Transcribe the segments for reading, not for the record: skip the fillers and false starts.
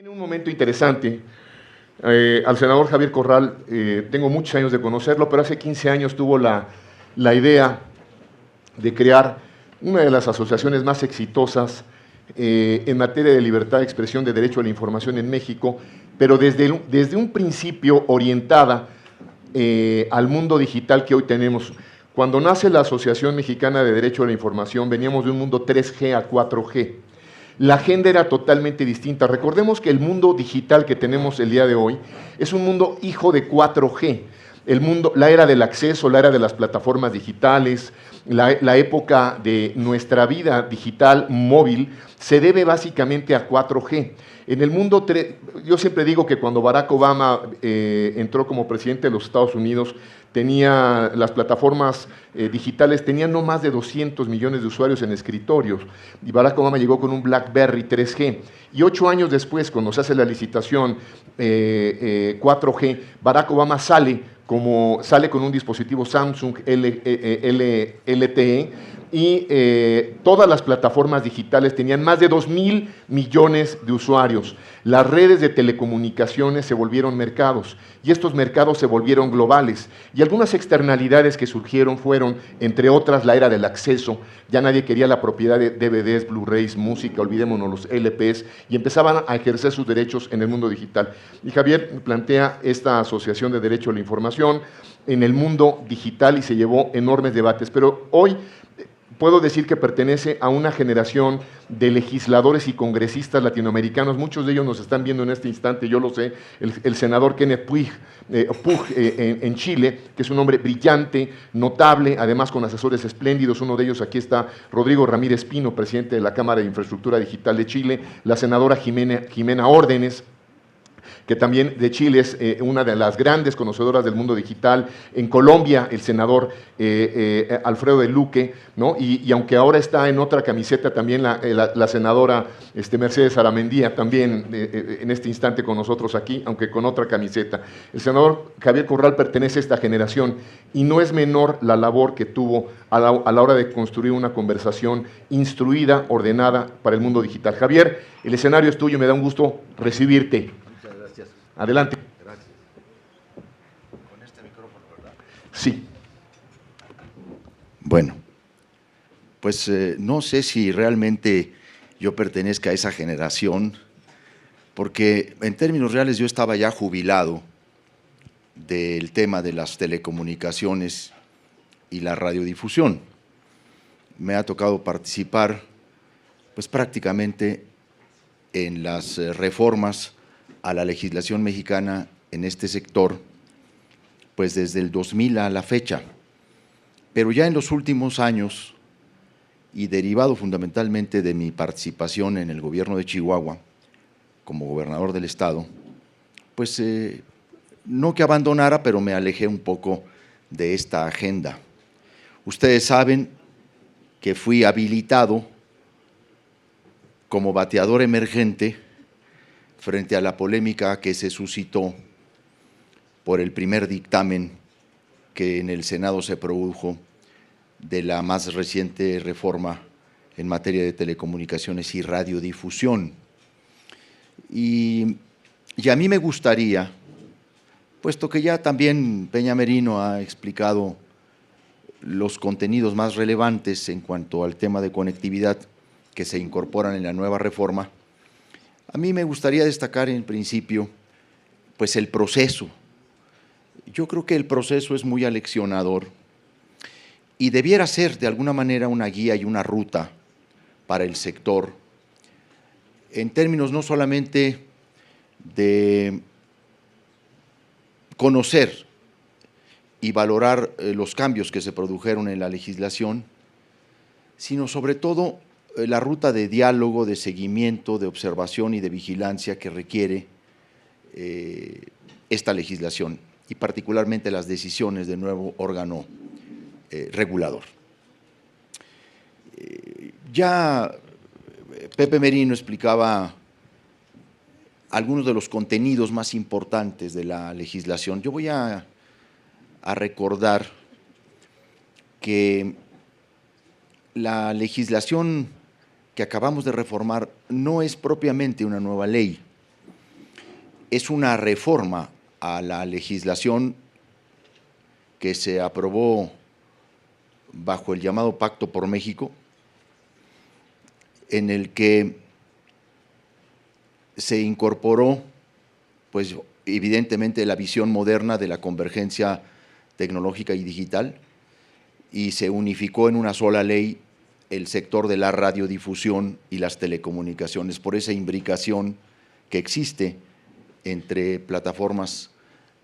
En un momento interesante, al senador Javier Corral, tengo muchos años de conocerlo, pero hace 15 años tuvo la idea de crear una de las asociaciones más exitosas en materia de libertad de expresión, de derecho a la información en México, pero desde un principio orientada al mundo digital que hoy tenemos. Cuando nace la Asociación Mexicana de Derecho a la Información, veníamos de un mundo 3G a 4G. La agenda era totalmente distinta. Recordemos que el mundo digital que tenemos el día de hoy es un mundo hijo de 4G. El mundo, la era del acceso, la era de las plataformas digitales, la época de nuestra vida digital móvil se debe básicamente a 4G. En el mundo, yo siempre digo que cuando Barack Obama entró como presidente de los Estados Unidos, las plataformas digitales tenían no más de 200 millones de usuarios en escritorios, y Barack Obama llegó con un BlackBerry 3G, y 8 años después, cuando se hace la licitación 4G, Barack Obama sale con un dispositivo Samsung LTE, y todas las plataformas digitales tenían más de 2.000 millones de usuarios. Las redes de telecomunicaciones se volvieron mercados, y estos mercados se volvieron globales. Y algunas externalidades que surgieron fueron, entre otras, la era del acceso. Ya nadie quería la propiedad de DVDs, Blu-rays, música, olvidémonos los LPs, y empezaban a ejercer sus derechos en el mundo digital. Y Javier plantea esta Asociación de Derecho a la Información en el mundo digital y se llevó enormes debates. Pero hoy puedo decir que pertenece a una generación de legisladores y congresistas latinoamericanos. Muchos de ellos nos están viendo en este instante, yo lo sé, el senador Kenneth Puig en Chile, que es un hombre brillante, notable, además con asesores espléndidos. Uno de ellos, aquí está Rodrigo Ramírez Pino, presidente de la Cámara de Infraestructura Digital de Chile, la senadora Jimena Órdenes, que también de Chile es una de las grandes conocedoras del mundo digital. En Colombia, el senador Alfredo de Luque, ¿no? Y aunque ahora está en otra camiseta, también la senadora Mercedes Aramendía, también en este instante con nosotros aquí, aunque con otra camiseta. El senador Javier Corral pertenece a esta generación, y no es menor la labor que tuvo a la hora de construir una conversación instruida, ordenada para el mundo digital. Javier, el escenario es tuyo, me da un gusto recibirte. Adelante. Gracias. Con este micrófono, ¿verdad? Sí. Bueno, pues no sé si realmente yo pertenezca a esa generación, porque en términos reales yo estaba ya jubilado del tema de las telecomunicaciones y la radiodifusión. Me ha tocado participar pues prácticamente en las reformas a la legislación mexicana en este sector, pues desde el 2000 a la fecha. Pero ya en los últimos años, y derivado fundamentalmente de mi participación en el gobierno de Chihuahua, como gobernador del estado, pues no que abandonara, pero me alejé un poco de esta agenda. Ustedes saben que fui habilitado como bateador emergente frente a la polémica que se suscitó por el primer dictamen que en el Senado se produjo de la más reciente reforma en materia de telecomunicaciones y radiodifusión. Y a mí me gustaría, puesto que ya también Peña Merino ha explicado los contenidos más relevantes en cuanto al tema de conectividad que se incorporan en la nueva reforma, a mí me gustaría destacar en principio pues el proceso. Yo creo que el proceso es muy aleccionador y debiera ser de alguna manera una guía y una ruta para el sector, en términos no solamente de conocer y valorar los cambios que se produjeron en la legislación, sino sobre todo la ruta de diálogo, de seguimiento, de observación y de vigilancia que requiere esta legislación, y particularmente las decisiones del nuevo órgano regulador. Ya Pepe Merino explicaba algunos de los contenidos más importantes de la legislación. Yo voy a recordar que la legislación que acabamos de reformar no es propiamente una nueva ley, es una reforma a la legislación que se aprobó bajo el llamado Pacto por México, en el que se incorporó, pues evidentemente, la visión moderna de la convergencia tecnológica y digital, y se unificó en una sola ley el sector de la radiodifusión y las telecomunicaciones, por esa imbricación que existe entre plataformas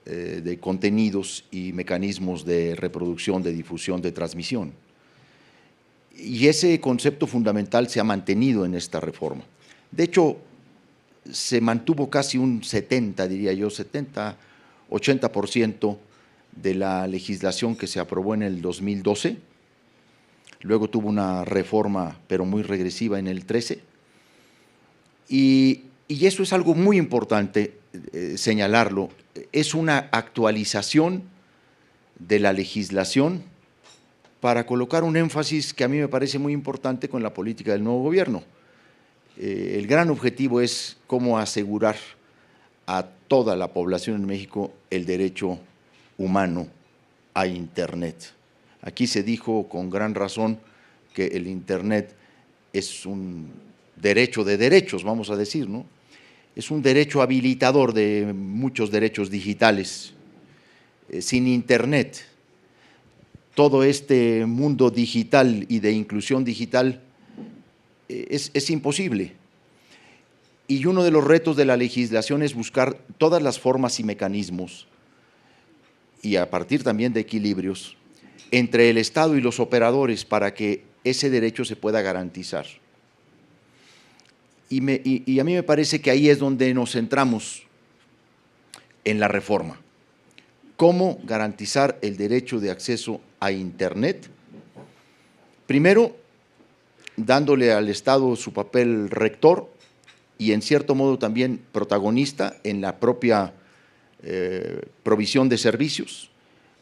de contenidos y mecanismos de reproducción, de difusión, de transmisión. Y ese concepto fundamental se ha mantenido en esta reforma. De hecho, se mantuvo casi un 70, diría yo, 70, 80% de la legislación que se aprobó en el 2012. Luego tuvo una reforma, pero muy regresiva, en el 13. Y eso es algo muy importante señalarlo. Es una actualización de la legislación para colocar un énfasis que a mí me parece muy importante con la política del nuevo gobierno. El gran objetivo es cómo asegurar a toda la población en México el derecho humano a Internet. Aquí se dijo con gran razón que el Internet es un derecho de derechos, vamos a decir, ¿no? Es un derecho habilitador de muchos derechos digitales. Sin Internet, todo este mundo digital y de inclusión digital es imposible. Y uno de los retos de la legislación es buscar todas las formas y mecanismos, y a partir también de equilibrios, entre el Estado y los operadores para que ese derecho se pueda garantizar. Y a mí me parece que ahí es donde nos centramos en la reforma. ¿Cómo garantizar el derecho de acceso a Internet? Primero, dándole al Estado su papel rector y en cierto modo también protagonista en la propia provisión de servicios,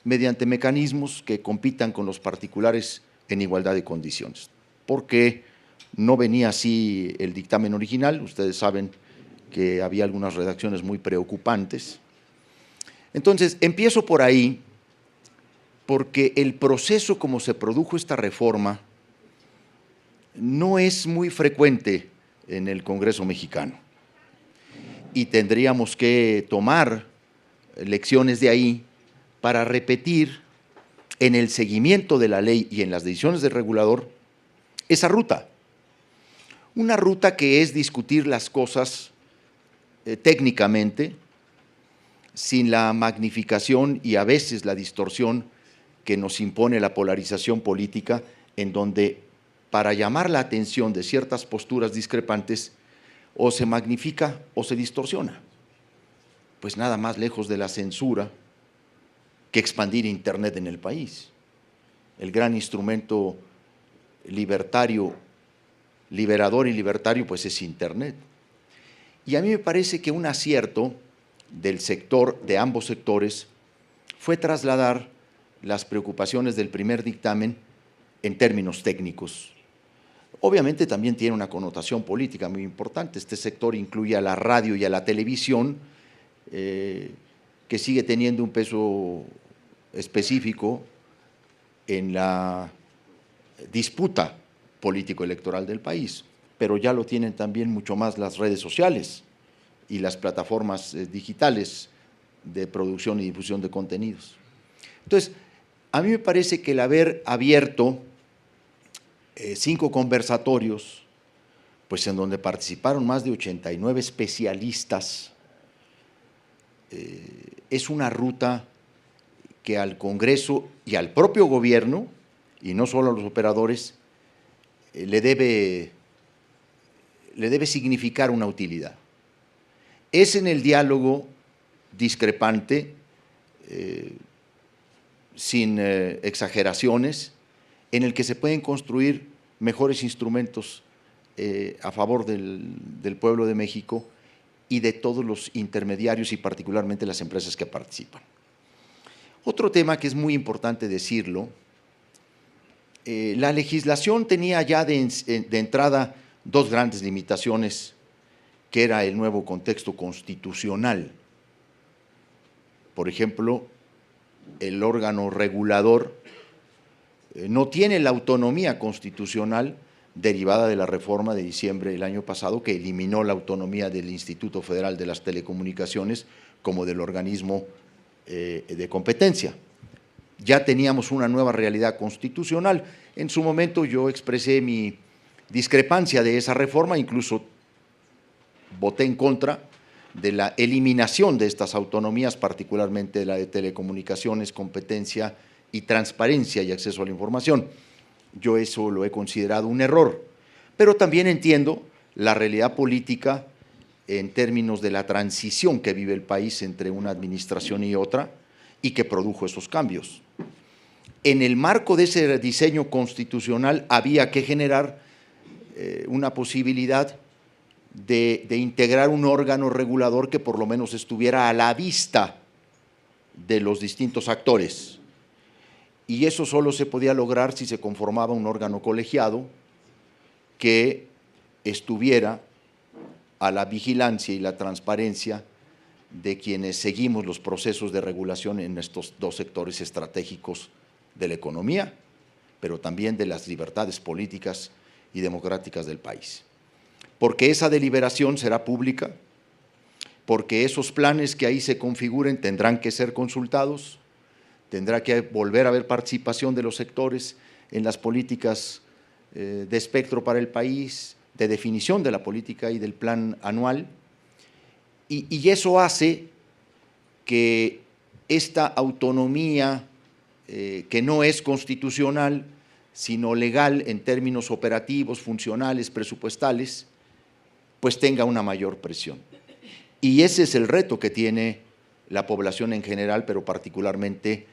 mediante mecanismos que compitan con los particulares en igualdad de condiciones. Porque no venía así el dictamen original, ustedes saben que había algunas redacciones muy preocupantes. Entonces, empiezo por ahí, porque el proceso como se produjo esta reforma no es muy frecuente en el Congreso mexicano. Y tendríamos que tomar lecciones de ahí para repetir en el seguimiento de la ley y en las decisiones del regulador esa ruta. Una ruta que es discutir las cosas técnicamente, sin la magnificación y a veces la distorsión que nos impone la polarización política, en donde para llamar la atención de ciertas posturas discrepantes o se magnifica o se distorsiona. Pues nada más lejos de la censura que expandir Internet en el país. El gran instrumento libertario, liberador y libertario, pues es Internet. Y a mí me parece que un acierto del sector, de ambos sectores, fue trasladar las preocupaciones del primer dictamen en términos técnicos. Obviamente también tiene una connotación política muy importante. Este sector incluye a la radio y a la televisión, que sigue teniendo un peso específico en la disputa político-electoral del país, pero ya lo tienen también mucho más las redes sociales y las plataformas digitales de producción y difusión de contenidos. Entonces, a mí me parece que el haber abierto 5 conversatorios, pues en donde participaron más de 89 especialistas, es una ruta que al Congreso y al propio gobierno, y no solo a los operadores, le debe significar una utilidad. Es en el diálogo discrepante, sin exageraciones, en el que se pueden construir mejores instrumentos a favor del pueblo de México y de todos los intermediarios y particularmente las empresas que participan. Otro tema que es muy importante decirlo, la legislación tenía ya de entrada 2 grandes limitaciones que era el nuevo contexto constitucional. Por ejemplo, el órgano regulador no tiene la autonomía constitucional derivada de la reforma de diciembre del año pasado, que eliminó la autonomía del Instituto Federal de las Telecomunicaciones como del organismo de competencia. Ya teníamos una nueva realidad constitucional. En su momento yo expresé mi discrepancia de esa reforma, incluso voté en contra de la eliminación de estas autonomías, particularmente de la de telecomunicaciones, competencia y transparencia y acceso a la información. Yo eso lo he considerado un error, pero también entiendo la realidad política en términos de la transición que vive el país entre una administración y otra y que produjo esos cambios. En el marco de ese diseño constitucional había que generar una posibilidad de integrar un órgano regulador que por lo menos estuviera a la vista de los distintos actores. Y eso solo se podía lograr si se conformaba un órgano colegiado que estuviera a la vigilancia y la transparencia de quienes seguimos los procesos de regulación en estos dos sectores estratégicos de la economía, pero también de las libertades políticas y democráticas del país. Porque esa deliberación será pública, porque esos planes que ahí se configuren tendrán que ser consultados, tendrá que volver a haber participación de los sectores en las políticas de espectro para el país, de definición de la política y del plan anual, y eso hace que esta autonomía que no es constitucional, sino legal en términos operativos, funcionales, presupuestales, pues tenga una mayor presión. Y ese es el reto que tiene la población en general, pero particularmente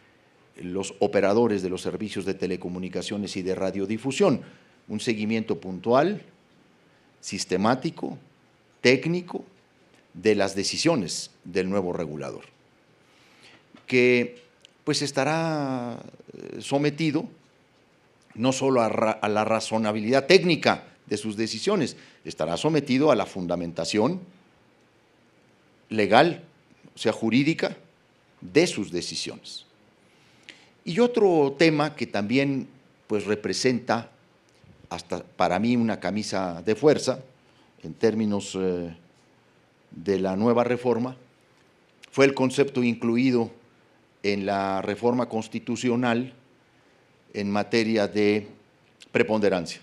los operadores de los servicios de telecomunicaciones y de radiodifusión. Un seguimiento puntual, sistemático, técnico, de las decisiones del nuevo regulador, que pues estará sometido no solo a la razonabilidad técnica de sus decisiones, estará sometido a la fundamentación legal, o sea, jurídica, de sus decisiones. Y otro tema que también pues representa hasta para mí una camisa de fuerza en términos de la nueva reforma fue el concepto incluido en la reforma constitucional en materia de preponderancia,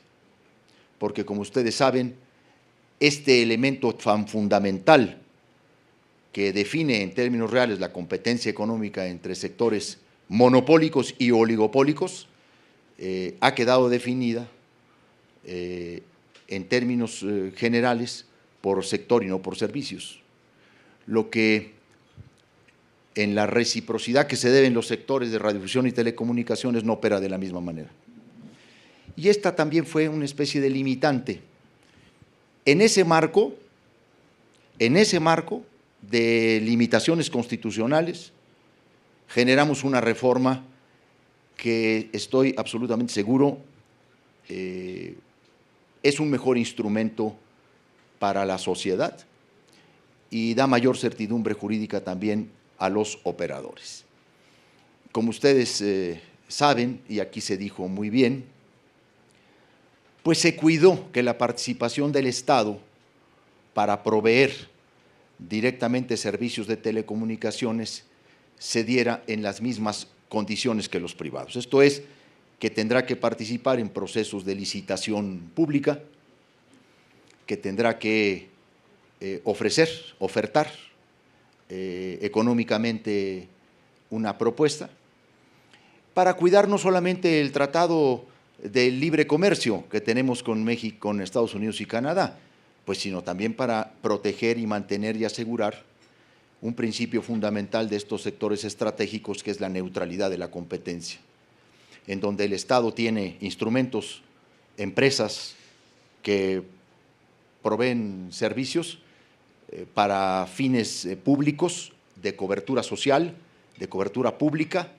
porque como ustedes saben, este elemento tan fundamental que define en términos reales la competencia económica entre sectores monopólicos y oligopólicos, ha quedado definida en términos generales por sector y no por servicios, lo que en la reciprocidad que se debe en los sectores de radiodifusión y telecomunicaciones no opera de la misma manera. Y esta también fue una especie de limitante. En ese marco de limitaciones constitucionales, generamos una reforma que estoy absolutamente seguro es un mejor instrumento para la sociedad y da mayor certidumbre jurídica también a los operadores. Como ustedes saben, y aquí se dijo muy bien, pues se cuidó que la participación del Estado para proveer directamente servicios de telecomunicaciones se diera en las mismas condiciones que los privados. Esto es, que tendrá que participar en procesos de licitación pública, que tendrá que ofertar económicamente una propuesta, para cuidar no solamente el Tratado de Libre Comercio que tenemos con México, con Estados Unidos y Canadá, pues sino también para proteger y mantener y asegurar un principio fundamental de estos sectores estratégicos, que es la neutralidad de la competencia, en donde el Estado tiene instrumentos, empresas que proveen servicios para fines públicos, de cobertura social, de cobertura pública,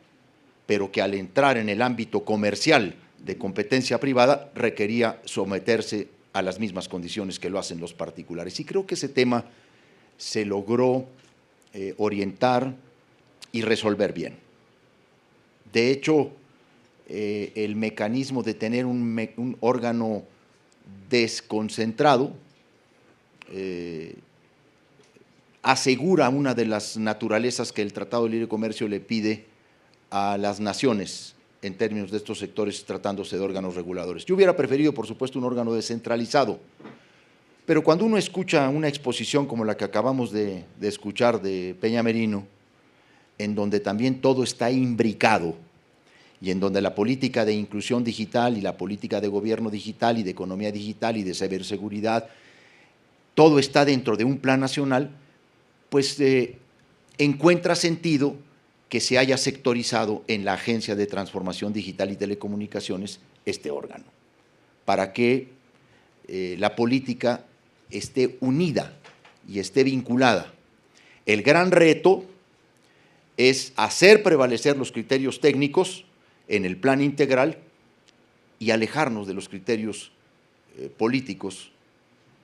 pero que al entrar en el ámbito comercial de competencia privada requería someterse a las mismas condiciones que lo hacen los particulares. Y creo que ese tema se logró orientar y resolver bien. De hecho, el mecanismo de tener un órgano desconcentrado asegura una de las naturalezas que el Tratado de Libre Comercio le pide a las naciones en términos de estos sectores tratándose de órganos reguladores. Yo hubiera preferido, por supuesto, un órgano descentralizado, pero cuando uno escucha una exposición como la que acabamos de escuchar de Peña Merino, en donde también todo está imbricado y en donde la política de inclusión digital y la política de gobierno digital y de economía digital y de ciberseguridad, todo está dentro de un plan nacional, pues encuentra sentido que se haya sectorizado en la Agencia de Transformación Digital y Telecomunicaciones este órgano, para que la política esté unida y esté vinculada. El gran reto es hacer prevalecer los criterios técnicos en el plan integral y alejarnos de los criterios políticos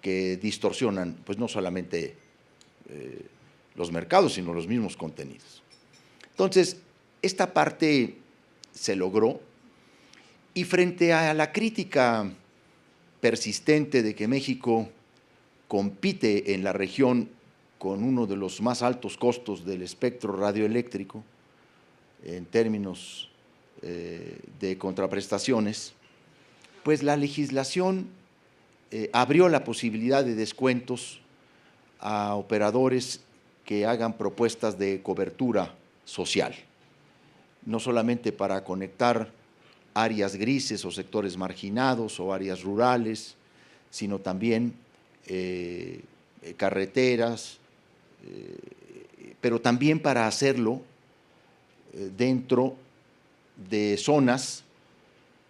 que distorsionan, pues no solamente los mercados, sino los mismos contenidos. Entonces, esta parte se logró y frente a la crítica persistente de que México compite en la región con uno de los más altos costos del espectro radioeléctrico en términos de contraprestaciones, pues la legislación abrió la posibilidad de descuentos a operadores que hagan propuestas de cobertura social, no solamente para conectar áreas grises o sectores marginados o áreas rurales, sino también carreteras, pero también para hacerlo dentro de zonas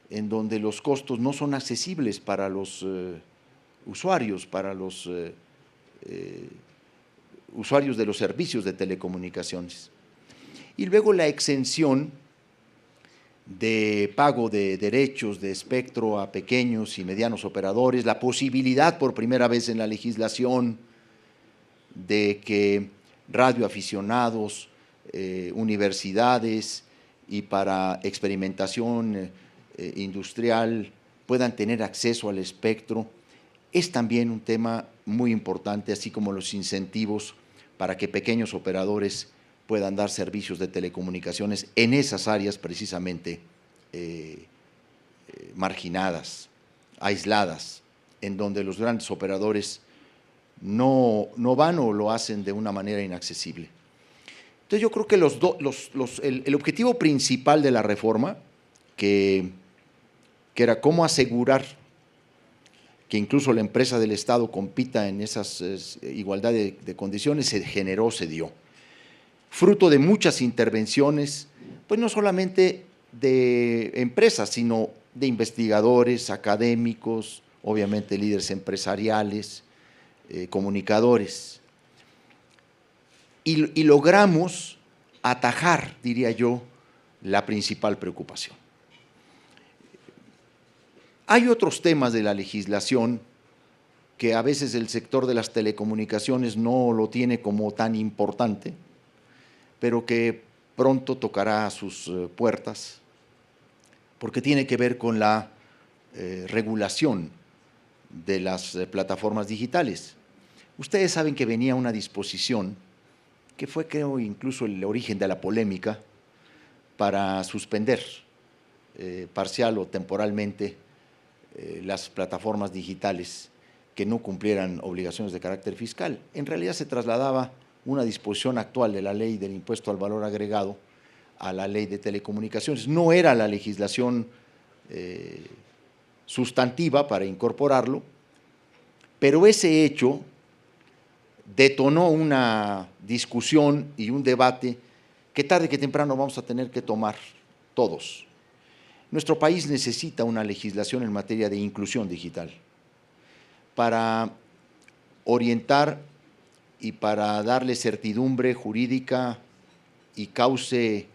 en donde los costos no son accesibles para los usuarios, para los usuarios de los servicios de telecomunicaciones. Y luego la exención de pago de derechos de espectro a pequeños y medianos operadores, la posibilidad por primera vez en la legislación de que radioaficionados, universidades y para experimentación industrial puedan tener acceso al espectro, es también un tema muy importante, así como los incentivos para que pequeños operadores puedan dar servicios de telecomunicaciones en esas áreas precisamente marginadas, aisladas, en donde los grandes operadores no van o lo hacen de una manera inaccesible. Entonces yo creo que el objetivo principal de la reforma, que era cómo asegurar que incluso la empresa del Estado compita en esas igualdad de condiciones, se dio. Fruto de muchas intervenciones, pues no solamente de empresas, sino de investigadores, académicos, obviamente líderes empresariales, comunicadores. Y logramos atajar, diría yo, la principal preocupación. Hay otros temas de la legislación que a veces el sector de las telecomunicaciones no lo tiene como tan importante, pero que pronto tocará a sus puertas, porque tiene que ver con la regulación de las plataformas digitales. Ustedes saben que venía una disposición que fue, creo, incluso el origen de la polémica para suspender parcial o temporalmente las plataformas digitales que no cumplieran obligaciones de carácter fiscal. En realidad se trasladaba una disposición actual de la ley del impuesto al valor agregado a la ley de telecomunicaciones. No era la legislación sustantiva para incorporarlo, pero ese hecho detonó una discusión y un debate que tarde que temprano vamos a tener que tomar todos. Nuestro país necesita una legislación en materia de inclusión digital para orientar y para darle certidumbre jurídica y cauce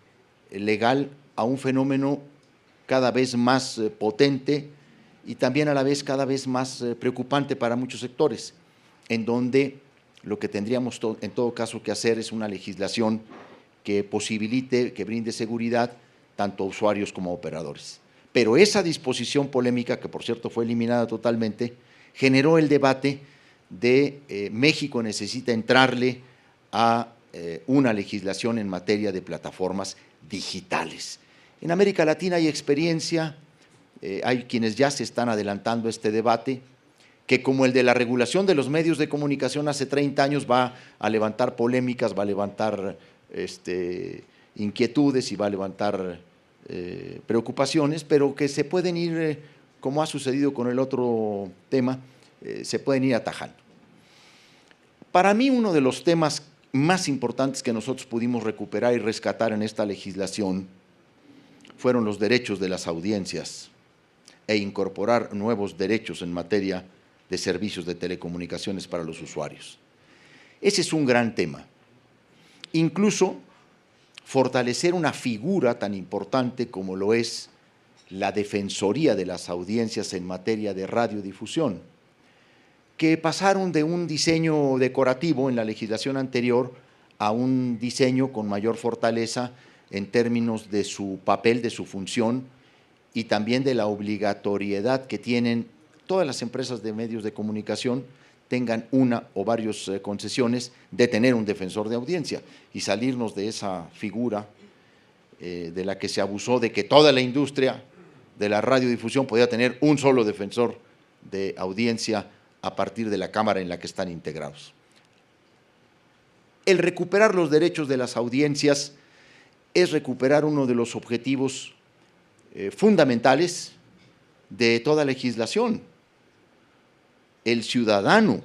legal a un fenómeno cada vez más potente y también a la vez cada vez más preocupante para muchos sectores, en donde lo que tendríamos en todo caso que hacer es una legislación que posibilite, que brinde seguridad tanto a usuarios como a operadores. Pero esa disposición polémica, que por cierto fue eliminada totalmente, generó el debate de México necesita entrarle a una legislación en materia de plataformas digitales. En América Latina hay experiencia, hay quienes ya se están adelantando a este debate, que como el de la regulación de los medios de comunicación hace 30 años va a levantar polémicas, va a levantar inquietudes y va a levantar preocupaciones, pero que se pueden ir, como ha sucedido con el otro tema, se pueden ir atajando. Para mí, uno de los temas más importantes que nosotros pudimos recuperar y rescatar en esta legislación fueron los derechos de las audiencias e incorporar nuevos derechos en materia de servicios de telecomunicaciones para los usuarios. Ese es un gran tema. Incluso fortalecer una figura tan importante como lo es la Defensoría de las Audiencias en materia de radiodifusión, que pasaron de un diseño decorativo en la legislación anterior a un diseño con mayor fortaleza en términos de su papel, de su función y también de la obligatoriedad que tienen todas las empresas de medios de comunicación, tengan una o varias concesiones, de tener un defensor de audiencia y salirnos de esa figura de la que se abusó, de que toda la industria de la radiodifusión podía tener un solo defensor de audiencia a partir de la cámara en la que están integrados. El recuperar los derechos de las audiencias es recuperar uno de los objetivos fundamentales de toda legislación. El ciudadano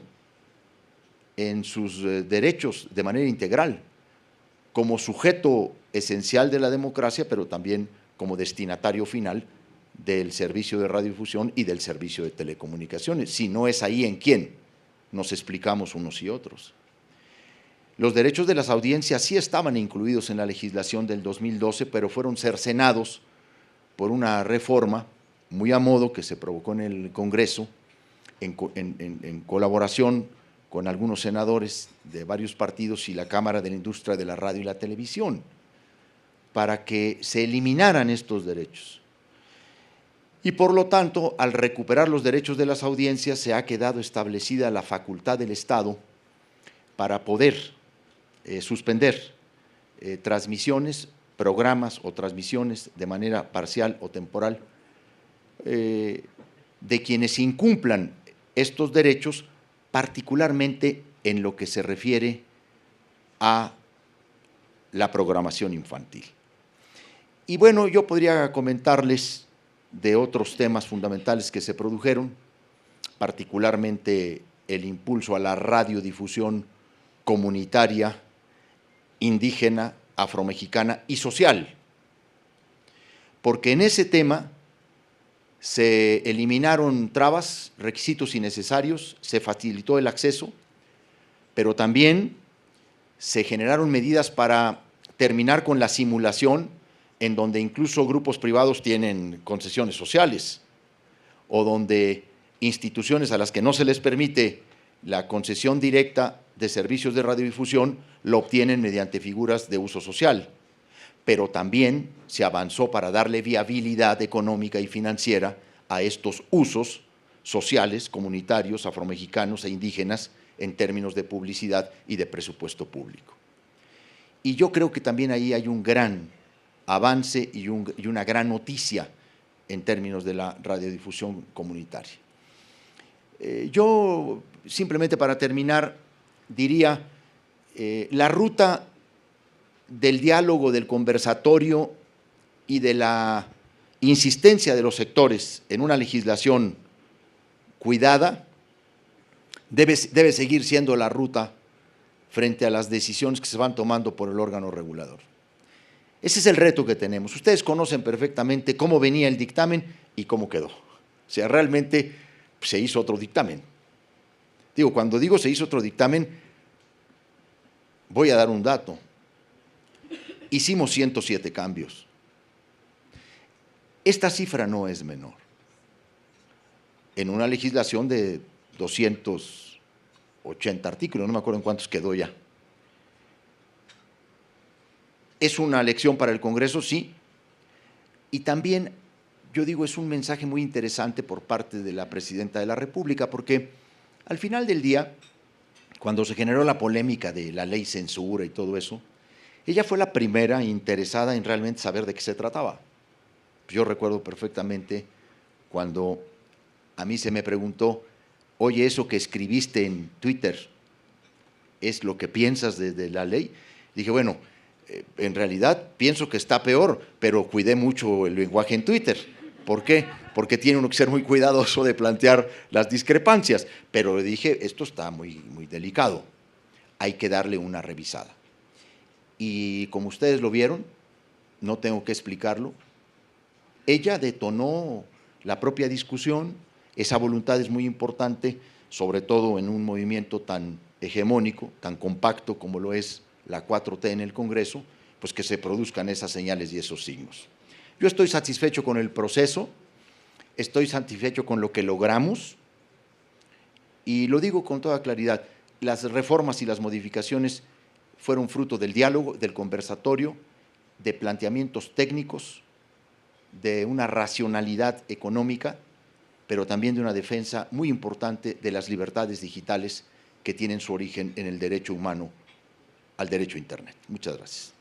en sus derechos de manera integral, como sujeto esencial de la democracia, pero también como destinatario final del servicio de radiodifusión y del servicio de telecomunicaciones. Si no es ahí, ¿en quién? Nos explicamos unos y otros. Los derechos de las audiencias sí estaban incluidos en la legislación del 2012, pero fueron cercenados por una reforma muy a modo que se provocó en el Congreso, en colaboración con algunos senadores de varios partidos y la Cámara de la Industria de la Radio y la Televisión, para que se eliminaran estos derechos. Y por lo tanto, al recuperar los derechos de las audiencias, se ha quedado establecida la facultad del Estado para poder suspender transmisiones, programas o transmisiones de manera parcial o temporal de quienes incumplan estos derechos, particularmente en lo que se refiere a la programación infantil. Y bueno, yo podría comentarles de otros temas fundamentales que se produjeron, particularmente el impulso a la radiodifusión comunitaria, indígena, afromexicana y social, porque en ese tema se eliminaron trabas, requisitos innecesarios, se facilitó el acceso, pero también se generaron medidas para terminar con la simulación, en donde incluso grupos privados tienen concesiones sociales, o donde instituciones a las que no se les permite la concesión directa de servicios de radiodifusión lo obtienen mediante figuras de uso social. Pero también se avanzó para darle viabilidad económica y financiera a estos usos sociales, comunitarios, afromexicanos e indígenas en términos de publicidad y de presupuesto público. Y yo creo que también ahí hay un gran avance y una gran noticia en términos de la radiodifusión comunitaria. Yo, simplemente para terminar, diría, la ruta del diálogo, del conversatorio y de la insistencia de los sectores en una legislación cuidada debe seguir siendo la ruta frente a las decisiones que se van tomando por el órgano regulador. Ese es el reto que tenemos. Ustedes conocen perfectamente cómo venía el dictamen y cómo quedó. O sea, realmente se hizo otro dictamen. Digo, cuando digo se hizo otro dictamen, voy a dar un dato. Hicimos 107 cambios. Esta cifra no es menor. en una legislación de 280 artículos, no me acuerdo en cuántos quedó ya. ¿Es una lección para el Congreso? Sí. Y también, yo digo, es un mensaje muy interesante por parte de la Presidenta de la República, porque al final del día, cuando se generó la polémica de la ley censura y todo eso, ella fue la primera interesada en realmente saber de qué se trataba. Yo recuerdo perfectamente cuando a mí se me preguntó, oye, eso que escribiste en Twitter, ¿es lo que piensas de la ley? Dije, bueno, en realidad pienso que está peor, pero cuidé mucho el lenguaje en Twitter. ¿Por qué? Porque tiene uno que ser muy cuidadoso de plantear las discrepancias. Pero dije, esto está muy delicado, hay que darle una revisada. Y como ustedes lo vieron, no tengo que explicarlo, ella detonó la propia discusión. Esa voluntad es muy importante, sobre todo en un movimiento tan hegemónico, tan compacto como lo es la 4T en el Congreso, pues que se produzcan esas señales y esos signos. Yo estoy satisfecho con el proceso, estoy satisfecho con lo que logramos, y lo digo con toda claridad, las reformas y las modificaciones fueron fruto del diálogo, del conversatorio, de planteamientos técnicos, de una racionalidad económica, pero también de una defensa muy importante de las libertades digitales que tienen su origen en el derecho humano al derecho a Internet. Muchas gracias.